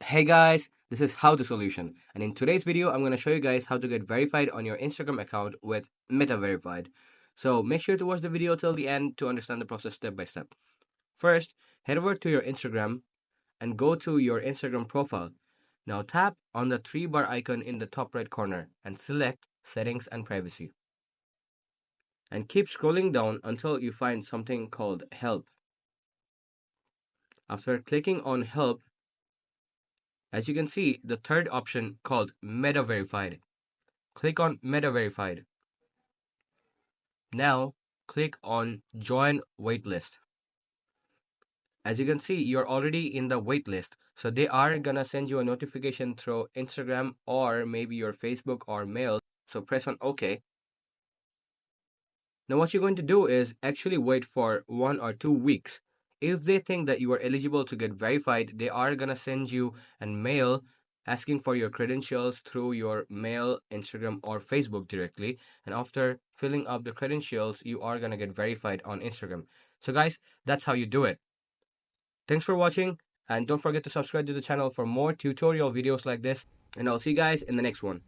Hey guys, this is How to Solution, and in today's video I'm going to show you guys how to get verified on your Instagram account with Meta Verified. So make sure to watch the video till the end to understand the process step by step. First, head over to your Instagram and go to your Instagram profile. Now tap on the three bar icon in the top right corner and select Settings and Privacy. And keep scrolling down until you find something called Help. After clicking on Help, as you can see, the third option called Meta Verified. Click on Meta Verified. Now, click on Join Waitlist. As you can see, you're already in the waitlist. So they are gonna send you a notification through Instagram or maybe your Facebook or mail. So press on OK. Now what you're going to do is actually wait for 1 or 2 weeks. If they think that you are eligible to get verified, they are gonna send you an mail asking for your credentials through your mail, Instagram, or Facebook directly. And after filling up the credentials, you are gonna get verified on Instagram. So guys, that's how you do it. Thanks for watching, and don't forget to subscribe to the channel for more tutorial videos like this, and I'll see you guys in the next one.